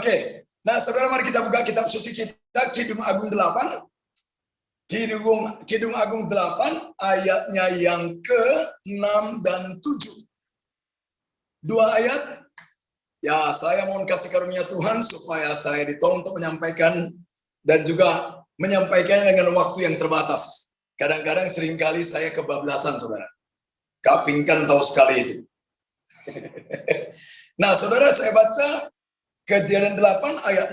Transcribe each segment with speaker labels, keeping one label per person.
Speaker 1: Oke. Nah, saudara, mari kita buka kitab suci kita, Kidung Agung 8. Kidung Agung 8, ayatnya yang ke-6 dan 7. 2 ayat. Ya, saya mohon kasih karunia Tuhan supaya saya ditolong untuk menyampaikan dan juga menyampaikannya dengan waktu yang terbatas. Kadang-kadang seringkali saya kebablasan, saudara. Kapingkan tahu sekali itu. Nah, saudara, saya baca Kejadian 8 ayat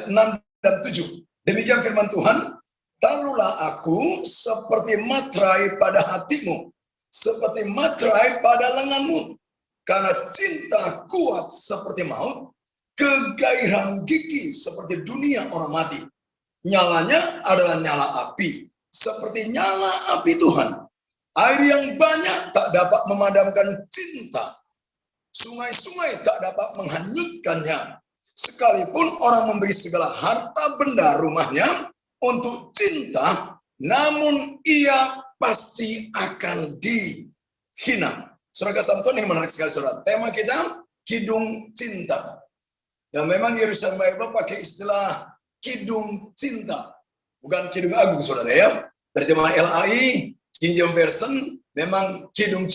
Speaker 1: 6 dan 7. Demikian firman Tuhan, "Taruhlah aku seperti materai pada hatimu, seperti materai pada lenganmu, karena cinta kuat seperti maut, kegairahan gigi seperti dunia orang mati. Nyalanya adalah nyala api, seperti nyala api Tuhan. Air yang banyak tak dapat memadamkan cinta. Sungai-sungai tak dapat menghanyutkannya. Sekalipun orang memberi segala harta benda rumahnya untuk cinta, namun ia pasti akan dihina." Saudara Samson, yang menarik sekali, saudara. Tema kita, Kidung Cinta. Dan memang Yerusalem Bible pakai istilah Kidung Cinta. Bukan Kidung Agung, saudara ya. Terjemahan LAI, King James Version, memang Kidung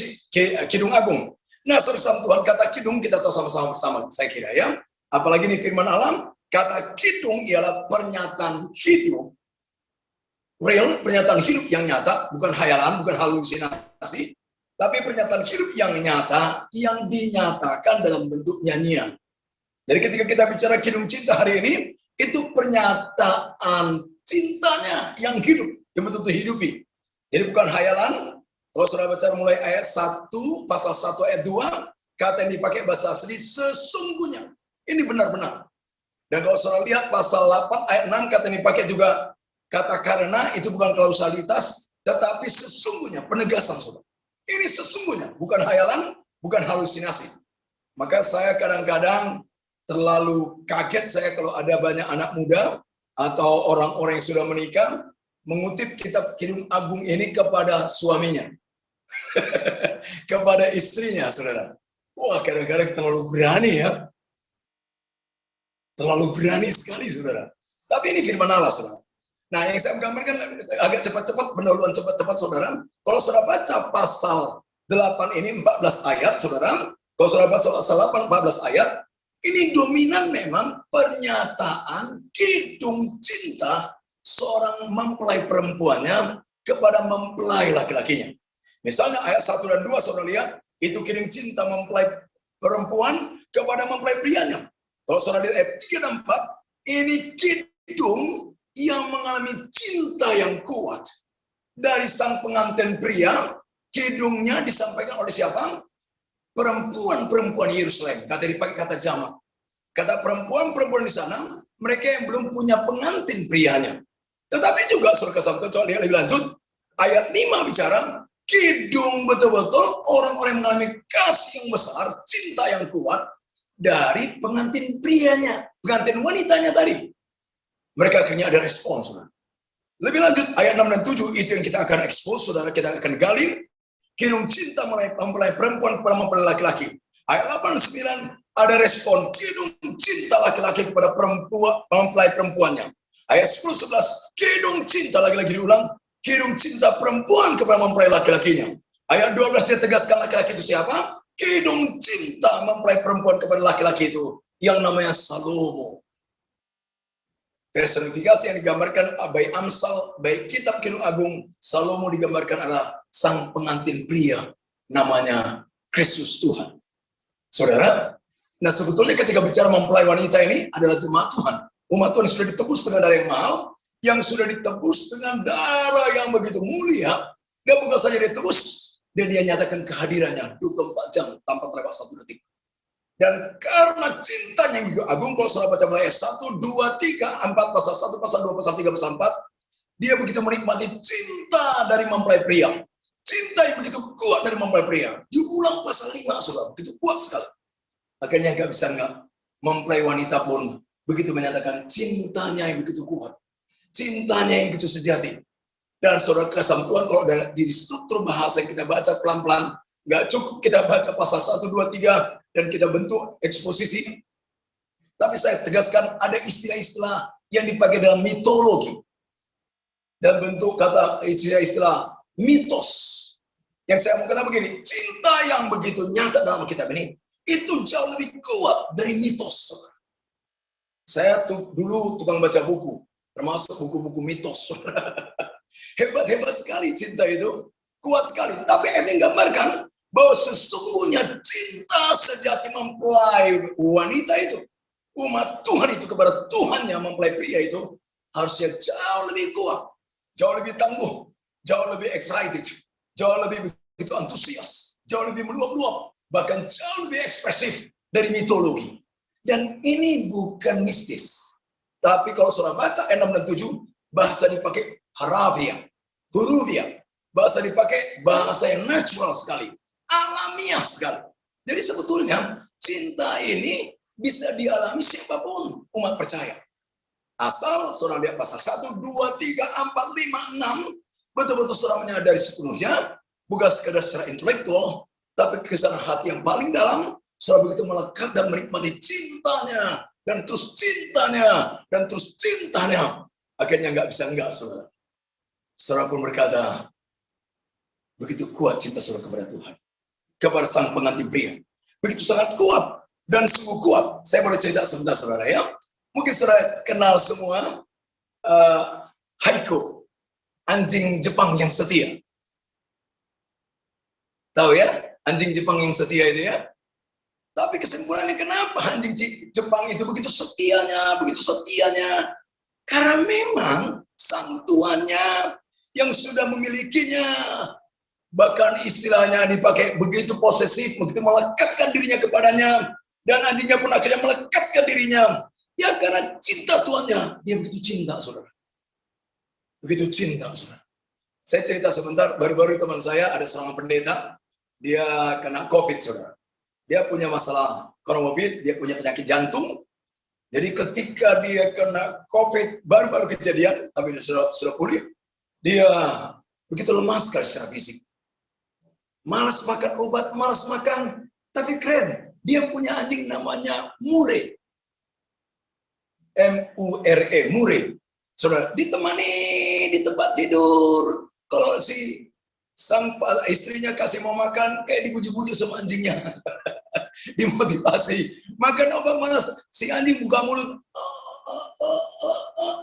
Speaker 1: Agung. Nah, saudara Tuhan, kata kidung kita tahu sama-sama bersama, saya kira ya. Apalagi di firman alam, kata kidung ialah pernyataan hidup. Real, pernyataan hidup yang nyata, bukan hayalan, bukan halusinasi. Tapi pernyataan hidup yang nyata, yang dinyatakan dalam bentuk nyanyian. Jadi ketika kita bicara Kidung Cinta hari ini, itu pernyataan cintanya yang hidup, yang betul-betul hidupi. Jadi bukan hayalan. Kalau saudara baca mulai ayat 1, pasal 1 ayat 2, kata yang dipakai bahasa asli sesungguhnya. Ini benar-benar. Dan kalau saudara lihat pasal 8 ayat 6, kata yang dipakai juga kata karena, itu bukan kausalitas, tetapi sesungguhnya, penegasan saudara. Ini sesungguhnya, bukan hayalan, bukan halusinasi. Maka saya kadang-kadang terlalu kaget saya kalau ada banyak anak muda atau orang-orang yang sudah menikah mengutip kitab Kidung Agung ini kepada suaminya. Kepada istrinya, saudara. Wah, kadang-kadang terlalu berani ya. Terlalu berani sekali, saudara. Tapi ini firman Allah, saudara. Nah, yang saya gambarkan agak cepat-cepat, pendahuluan cepat-cepat, saudara. Kalau saudara baca pasal 8 ini 14 ayat, saudara. Kalau saudara baca pasal 8 14 ayat, ini dominan memang pernyataan kidung cinta seorang mempelai perempuannya kepada mempelai laki-lakinya. Misalnya ayat 1 dan 2 saudara lihat, itu kidung cinta mempelai perempuan kepada mempelai prianya. Kalau saudara lihat ayat 3 dan 4, ini kidung yang mengalami cinta yang kuat. Dari sang pengantin pria, kidungnya disampaikan oleh siapa? Perempuan-perempuan Yerusalem. Kata dipakai kata jamak. Kata perempuan-perempuan di sana, mereka yang belum punya pengantin prianya. Tetapi juga saudara Samson, coba lihat lebih lanjut, ayat 5 bicara, kidung betul-betul orang-orang yang mengalami kasih yang besar, cinta yang kuat dari pengantin prianya, pengantin wanitanya tadi. Mereka akhirnya ada respon, saudara. Lebih lanjut, ayat 6 dan 7, itu yang kita akan expose, saudara, kita akan gali. Kidung cinta mempelai perempuan kepada mempelai laki-laki. Ayat 8 dan 9, ada respon kidung cinta laki-laki kepada perempuan, mempelai perempuannya. Ayat 10-11, kidung cinta lagi-lagi diulang, kidung cinta perempuan kepada mempelai laki-lakinya. Ayat 12 dia tegaskan laki-laki itu siapa? Kidung cinta mempelai perempuan kepada laki-laki itu yang namanya Salomo. Personifikasi yang digambarkan baik Amsal, baik kitab Kidung Agung, Salomo digambarkan adalah sang pengantin pria, namanya Kristus Tuhan. Saudara, nah sebetulnya ketika bicara mempelai wanita ini adalah jemaat Tuhan. Umat Tuhan sudah ditebus dengan darah yang mahal, yang sudah ditebus dengan darah yang begitu mulia. Dia bukan saja ditebus, dan dia nyatakan kehadirannya 24 jam tanpa terlewat 1 detik. Dan karena cintanya yang begitu agung, kalau saudara baca mulai 1, 2, 3, 4, pasal 1, pasal 2, pasal 3, pasal 4, dia begitu menikmati cinta dari mempelai pria. Cinta yang begitu kuat dari mempelai pria. Diulang pasal 5, saudara, begitu kuat sekali. Akhirnya nggak bisa mempelai wanita pun begitu menyatakan cintanya yang begitu kuat. Cintanya yang begitu sejati. Dan saudara kasih Tuhan, kalau di struktur bahasa yang kita baca pelan-pelan, nggak cukup kita baca pasal 1, 2, 3, dan kita bentuk eksposisi. Tapi saya tegaskan ada istilah-istilah yang dipakai dalam mitologi. Dan bentuk kata istilah mitos. Yang saya mau katakan begini, cinta yang begitu nyata dalam kitab ini, itu jauh lebih kuat dari mitos. Saya dulu tukang baca buku, termasuk buku-buku mitos. Hebat-hebat sekali cinta itu, kuat sekali. Tapi ini menggambarkan bahwa sesungguhnya cinta sejati mempelai wanita itu, umat Tuhan itu kepada Tuhan yang mempelai pria itu, harusnya jauh lebih kuat, jauh lebih tangguh, jauh lebih excited, jauh lebih begitu antusias, jauh lebih meluap-luap, bahkan jauh lebih ekspresif dari mitologi. Dan ini bukan mistis. Tapi kalau saudara baca 6 dan 7, bahasa dipakai harafia, hurufia, bahasa dipakai bahasa yang natural sekali, alamiah sekali. Jadi sebetulnya cinta ini bisa dialami siapapun umat percaya. Asal saudara lihat pasal 1, 2, 3, 4, 5, 6, betul-betul saudara menyadari sepenuhnya, bukan sekedar secara intelektual, tapi kesan hati yang paling dalam, saudara begitu melekat dan menikmati cintanya, dan terus cintanya, dan terus cintanya. Akhirnya nggak bisa enggak, saudara. Saudara pun berkata, begitu kuat cinta saudara kepada Tuhan, kepada sang pengantin pria. Begitu sangat kuat, dan sungguh kuat. Saya boleh cerita sebentar, saudara ya. Mungkin saudara kenal semua Haiko, anjing Jepang yang setia. Tahu ya, anjing Jepang yang setia itu ya. Tapi kesimpulannya kenapa anjing Jepang itu begitu setianya, begitu setianya? Karena memang sang tuannya yang sudah memilikinya, bahkan istilahnya dipakai begitu posesif, begitu melekatkan dirinya kepadanya, dan anjingnya pun akhirnya melekatkan dirinya. Ya karena cinta tuannya, dia begitu cinta, saudara. Begitu cinta, saudara. Saya cerita sebentar, baru-baru teman saya ada seorang pendeta, dia kena COVID, saudara. Dia punya masalah komorbid, dia punya penyakit jantung. Jadi ketika dia kena COVID, baru-baru kejadian, tapi dia sudah pulih, dia begitu lemah sekali secara fisik. Malas makan obat, malas makan, tapi keren. Dia punya anjing namanya Mure. M-U-R-E, Mure. Saudara, ditemani di tempat tidur. Kalau si sang istrinya kasih mau makan, kayak dibujuk-bujuk sama anjingnya. Dimotivasi. Makan obat malas, si anjing buka mulut.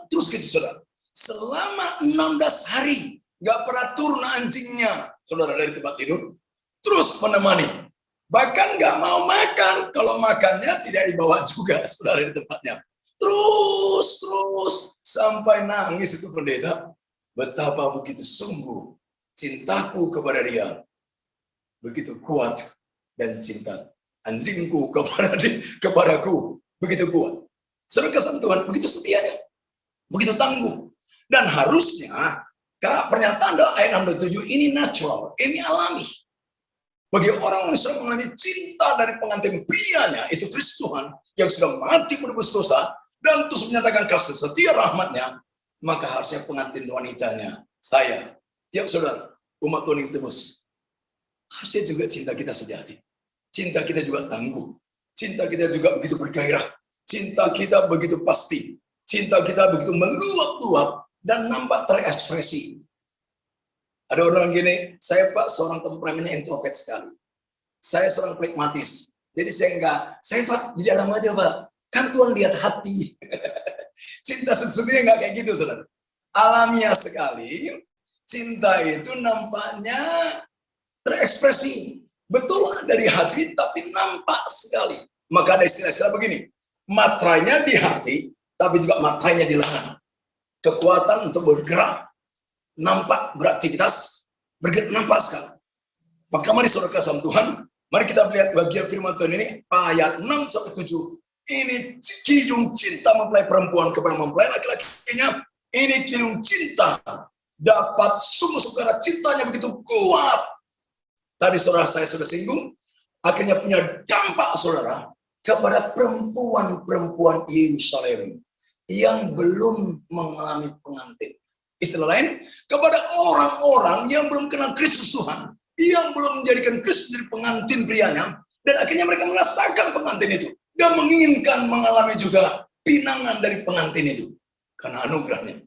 Speaker 1: Terus gitu, saudara. Selama 16 hari, nggak pernah turun anjingnya, saudara, dari tempat tidur. Terus menemani. Bahkan nggak mau makan. Kalau makannya tidak dibawa juga, saudara, dari tempatnya. Terus sampai nangis itu pendeta. Betapa begitu sungguh cintaku kepada dia. Begitu kuat dan cinta anjingku kepadaku begitu kuat. Saudara, kesan Tuhan begitu setianya. Begitu tangguh. Dan harusnya pernyataan dalam ayat 6 dan 7 ini natural, ini alami. Bagi orang yang sudah mengalami cinta dari pengantin prianya, itu Kristus Tuhan yang sudah mati menebus dosa dan terus menyatakan kasih setia rahmatnya, maka harusnya pengantin wanitanya, saya, tiap saudara, umat Tuhan yang tebus, harusnya juga cinta kita sejati. Cinta kita juga tangguh. Cinta kita juga begitu bergairah. Cinta kita begitu pasti. Cinta kita begitu meluap-luap dan nampak terekspresi. Ada orang gini, saya Pak seorang temperamennya introvert sekali. Saya seorang pragmatis. Jadi saya Pak di dalam aja Pak. Kan Tuhan lihat hati. Cinta sesungguhnya nggak kayak gitu, saudara. Alamiah sekali. Cinta itu nampaknya terekspresi. Betul dari hati, tapi nampak sekali. Maka ada istilah-istilah begini. Matranya di hati, tapi juga matranya di lengan. Kekuatan untuk bergerak. Nampak beraktivitas, bergerak nampak sekali. Maka mari saudara kasih Tuhan, mari kita melihat bagian firman Tuhan ini, ayat 6-7. Ini kidung cinta mempelai perempuan kepada mempelai laki-lakinya. Ini kidung cinta. Dapat sungguh-sungguh karena cintanya begitu kuat. Tadi saudara saya sudah singgung, akhirnya punya dampak saudara kepada perempuan-perempuan Yerusalem yang belum mengalami pengantin. Istilah lain, kepada orang-orang yang belum kenal Kristus Tuhan, yang belum menjadikan Kristus menjadi pengantin prianya, dan akhirnya mereka merasakan pengantin itu. Dia menginginkan mengalami juga pinangan dari pengantin itu. Karena anugerahnya.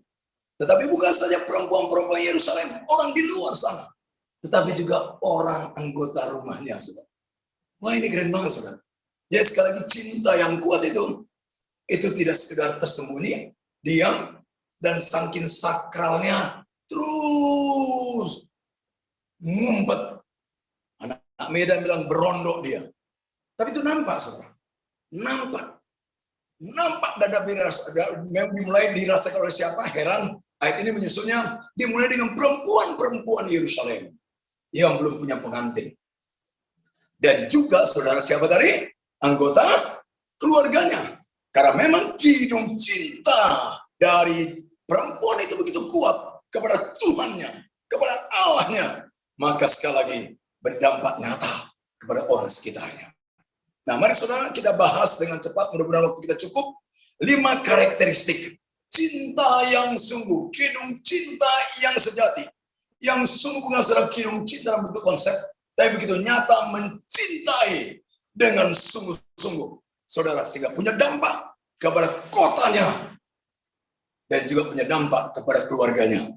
Speaker 1: Tetapi bukan saja perempuan-perempuan Yerusalem, orang di luar sana. Tetapi juga orang anggota rumahnya, saudara. Wah, ini keren banget, saudara. Jadi sekali lagi cinta yang kuat itu tidak sekedar tersembunyi, diam, dan saking sakralnya terus ngumpet. Anak Medan bilang berondok dia. Tapi itu nampak, saudara. Nampak dada dimulai dirasakan oleh siapa? Heran. Ayat ini menyusulnya dimulai dengan perempuan-perempuan Yerusalem yang belum punya pengantin. Dan juga saudara siapa tadi? Anggota keluarganya. Karena memang kidung cinta dari perempuan itu begitu kuat kepada Tuhannya, kepada Allahnya. Maka sekali lagi berdampak nyata kepada orang sekitarnya. Nah, mari saudara kita bahas dengan cepat, mudah-mudahan waktu kita cukup. 5 karakteristik cinta yang sungguh, kidung cinta yang sejati. Yang sungguh bukan saudara kidung cinta dalam bentuk konsep, tapi begitu nyata mencintai dengan sungguh-sungguh. Saudara, sehingga punya dampak kepada kotanya dan juga punya dampak kepada keluarganya.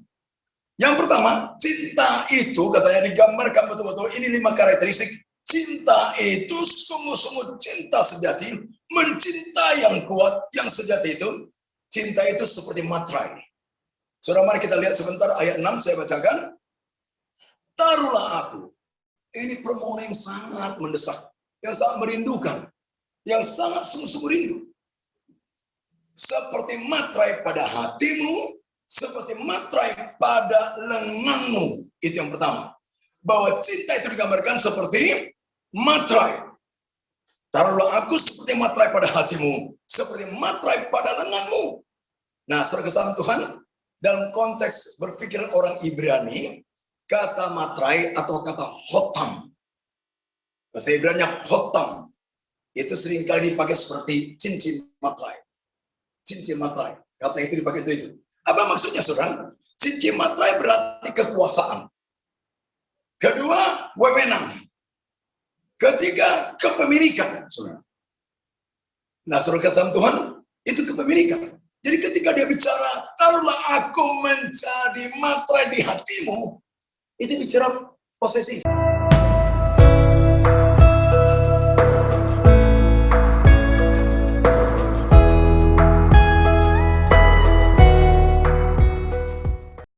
Speaker 1: Yang pertama, cinta itu katanya digambarkan betul-betul. Ini 5 karakteristik. Cinta itu sungguh-sungguh cinta sejati, mencintai yang kuat, yang sejati itu. Cinta itu seperti materai. Saudara, mari kita lihat sebentar ayat 6 saya bacakan. Taruhlah aku. Ini permohonan yang sangat mendesak, yang sangat merindukan, yang sangat sungguh-sungguh rindu. Seperti materai pada hatimu, seperti materai pada lenganmu. Itu yang pertama. Bahwa cinta itu digambarkan seperti materai. Taruhlah aku seperti materai pada hatimu, seperti materai pada lenganmu. Nah, saudara kesalahan Tuhan, dalam konteks berpikir orang Ibrani, kata materai atau kata hotam, bahasa Ibrani hotam, itu seringkali dipakai seperti cincin materai. Cincin materai, kata itu dipakai itu. Apa maksudnya, saudara? Cincin materai berarti kekuasaan. Kedua, wewenang. Ketiga, kepemilikan, saudara. Nah, saudara kesalahan Tuhan, itu kepemilikan. Jadi ketika dia bicara, taruhlah aku menjadi materai di hatimu, itu bicara posesif.